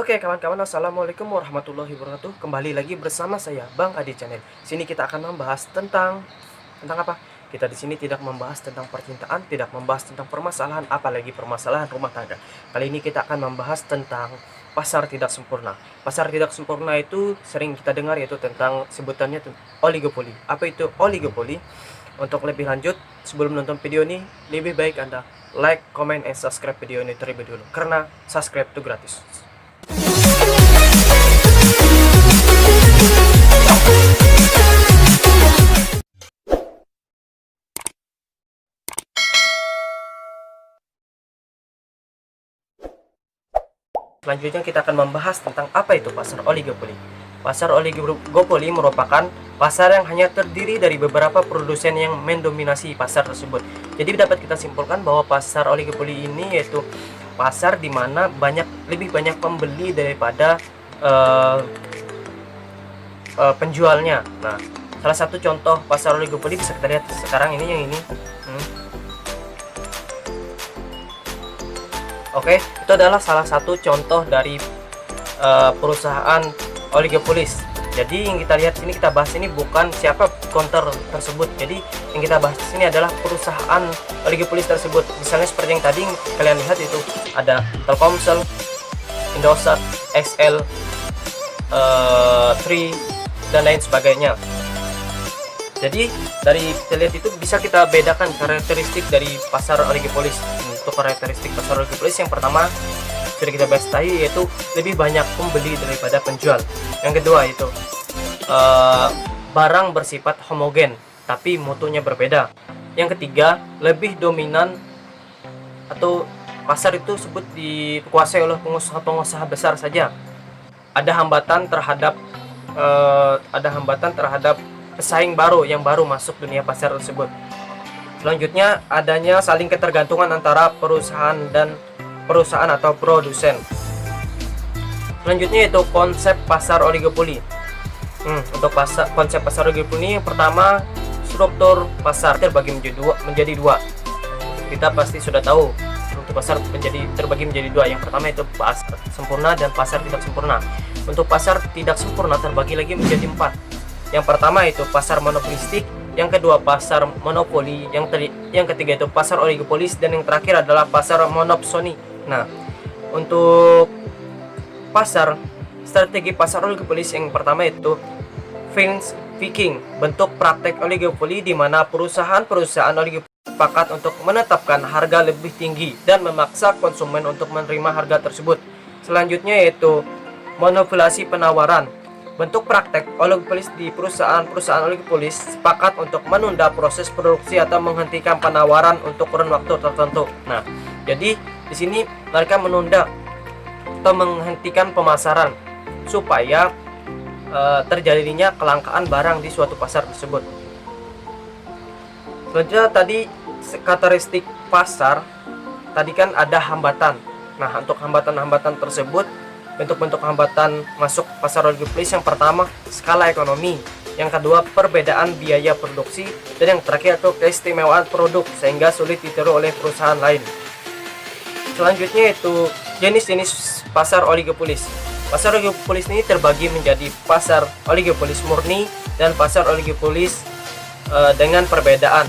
Oke kawan-kawan, assalamualaikum warahmatullahi wabarakatuh. Kembali lagi bersama saya Bang Adi Channel. Sini kita akan membahas tentang apa? Kita di sini tidak membahas tentang percintaan, tidak membahas tentang permasalahan, apalagi permasalahan rumah tangga. Kali ini kita akan membahas tentang pasar tidak sempurna. Pasar tidak sempurna itu sering kita dengar, yaitu tentang sebutannya oligopoli. Apa itu oligopoli? Untuk lebih lanjut, sebelum nonton video ini, lebih baik Anda like, comment, and subscribe video ini terlebih dulu, karena subscribe itu gratis. Selanjutnya kita akan membahas tentang apa itu pasar oligopoli. Pasar oligopoli merupakan pasar yang hanya terdiri dari beberapa produsen yang mendominasi pasar tersebut. Jadi dapat kita simpulkan bahwa pasar oligopoli ini yaitu pasar di mana lebih banyak pembeli daripada penjualnya. Nah, salah satu contoh pasar oligopoli bisa kita lihat sekarang ini, yang ini. Oke, itu adalah salah satu contoh dari perusahaan oligopolis. Jadi yang kita lihat sini, kita bahas ini bukan siapa counter tersebut. Jadi yang kita bahas di sini adalah perusahaan oligopolis tersebut. Misalnya seperti yang tadi kalian lihat, itu ada Telkomsel, Indosat, XL, Tri, dan lain sebagainya. Jadi dari kita lihat itu bisa kita bedakan karakteristik dari pasar oligopolis. Untuk karakteristik pasar oligopolis, yang pertama sudah kita bahas tadi, yaitu lebih banyak pembeli daripada penjual. Yang kedua itu barang bersifat homogen tapi mutunya berbeda. Yang ketiga, lebih dominan atau pasar itu sebut dikuasai oleh pengusaha-pengusaha besar saja. Ada hambatan terhadap pesaing baru yang baru masuk dunia pasar tersebut. Selanjutnya, adanya saling ketergantungan antara perusahaan atau produsen. Selanjutnya itu konsep pasar oligopoli. Untuk konsep pasar oligopoli, yang pertama, struktur pasar terbagi menjadi dua. Kita pasti sudah tahu untuk pasar terbagi menjadi dua. Yang pertama itu pasar sempurna dan pasar tidak sempurna. Untuk pasar tidak sempurna terbagi lagi menjadi 4. Yang pertama itu pasar monopolistik, yang kedua pasar monopoli, yang ketiga itu pasar oligopolis, dan yang terakhir adalah pasar monopsoni. Nah, untuk strategi pasar oligopolis, yang pertama itu French Viking, bentuk praktek oligopoli di mana perusahaan oligopoli sepakat untuk menetapkan harga lebih tinggi dan memaksa konsumen untuk menerima harga tersebut. Selanjutnya yaitu monopolasi penawaran. Bentuk praktek oligopolis di perusahaan oligopolis sepakat untuk menunda proses produksi atau menghentikan penawaran untuk kurun waktu tertentu. Nah, jadi di sini mereka menunda atau menghentikan pemasaran supaya terjadinya kelangkaan barang di suatu pasar tersebut. Selanjutnya tadi karakteristik pasar tadi kan ada hambatan. Nah, untuk hambatan-hambatan tersebut, bentuk-bentuk hambatan masuk pasar oligopolis, yang pertama skala ekonomi, yang kedua perbedaan biaya produksi, dan yang terakhir itu keistimewaan produk sehingga sulit ditiru oleh perusahaan lain. Selanjutnya itu jenis-jenis pasar oligopolis. Pasar oligopolis ini terbagi menjadi pasar oligopolis murni dan pasar oligopolis dengan perbedaan.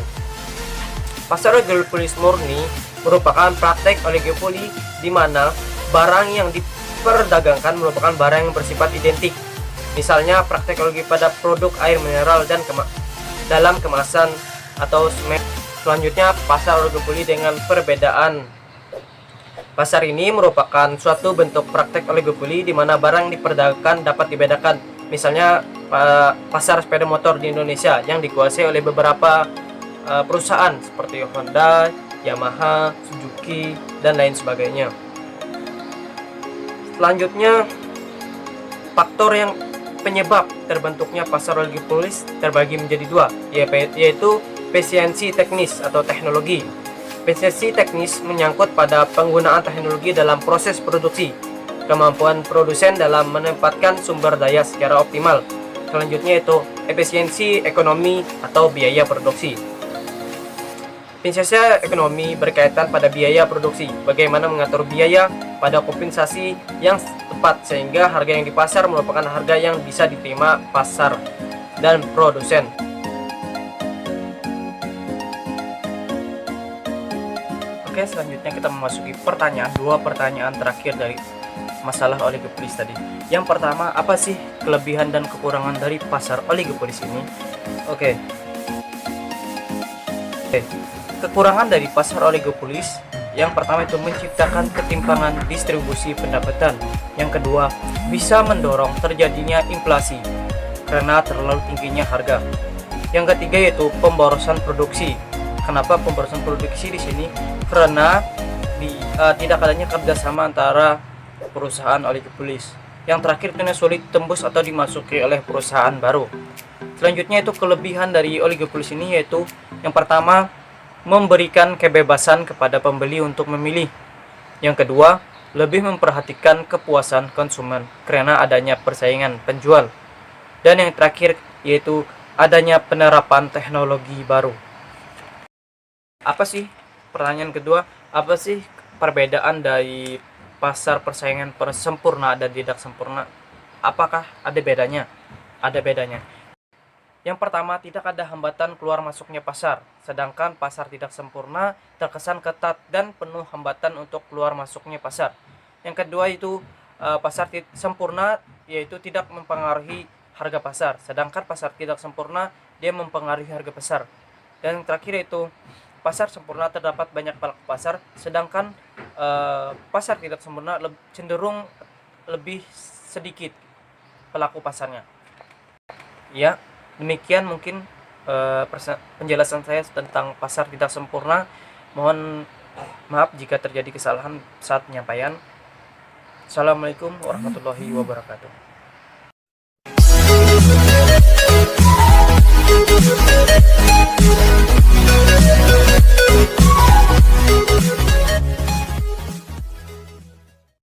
Pasar oligopolis murni merupakan praktek oligopoli di mana barang yang diperdagangkan merupakan barang yang bersifat identik. Misalnya praktek oligopoli pada produk air mineral dan dalam kemasan atau snack. Selanjutnya pasar oligopoli dengan perbedaan. Pasar ini merupakan suatu bentuk praktek oligopoli di mana barang diperdagangkan dapat dibedakan. Misalnya pasar sepeda motor di Indonesia yang dikuasai oleh beberapa perusahaan seperti Honda, Yamaha, Suzuki, dan lain sebagainya. Selanjutnya, faktor yang penyebab terbentuknya pasar oligopolis terbagi menjadi dua, yaitu efisiensi teknis atau teknologi. Efisiensi teknis menyangkut pada penggunaan teknologi dalam proses produksi, kemampuan produsen dalam menempatkan sumber daya secara optimal. Selanjutnya itu efisiensi ekonomi atau biaya produksi. Efisiensi ekonomi berkaitan pada biaya produksi, bagaimana mengatur biaya pada kompensasi yang tepat, sehingga harga yang di pasar merupakan harga yang bisa diterima pasar dan produsen. Oke, selanjutnya kita memasuki dua pertanyaan terakhir dari masalah oligopolis tadi. Yang pertama, apa sih kelebihan dan kekurangan dari pasar oligopolis ini? Oke. Kekurangan dari pasar oligopolis, yang pertama itu menciptakan ketimpangan distribusi pendapatan. Yang kedua, bisa mendorong terjadinya inflasi karena terlalu tingginya harga. Yang ketiga yaitu pemborosan produksi. Kenapa pemborosan produksi di sini? Karena tidak adanya kerjasama antara perusahaan oligopolis. Yang terakhir itu sulit tembus atau dimasuki oleh perusahaan baru. Selanjutnya itu kelebihan dari oligopolis ini yaitu yang pertama, memberikan kebebasan kepada pembeli untuk memilih. Yang kedua, lebih memperhatikan kepuasan konsumen karena adanya persaingan penjual. Dan yang terakhir yaitu adanya penerapan teknologi baru. Apa sih, pertanyaan kedua, apa sih perbedaan dari pasar persaingan sempurna dan tidak sempurna? Apakah ada bedanya? Ada bedanya. Yang pertama, tidak ada hambatan keluar masuknya pasar, sedangkan pasar tidak sempurna terkesan ketat dan penuh hambatan untuk keluar masuknya pasar. Yang kedua itu pasar sempurna, yaitu tidak mempengaruhi harga pasar, sedangkan pasar tidak sempurna dia mempengaruhi harga pasar. Dan yang terakhir itu pasar sempurna terdapat banyak pelaku pasar, sedangkan pasar tidak sempurna cenderung lebih sedikit pelaku pasarnya. Ya. Demikian mungkin penjelasan saya tentang pasar tidak sempurna. Mohon maaf jika terjadi kesalahan saat penyampaian. Assalamualaikum warahmatullahi wabarakatuh.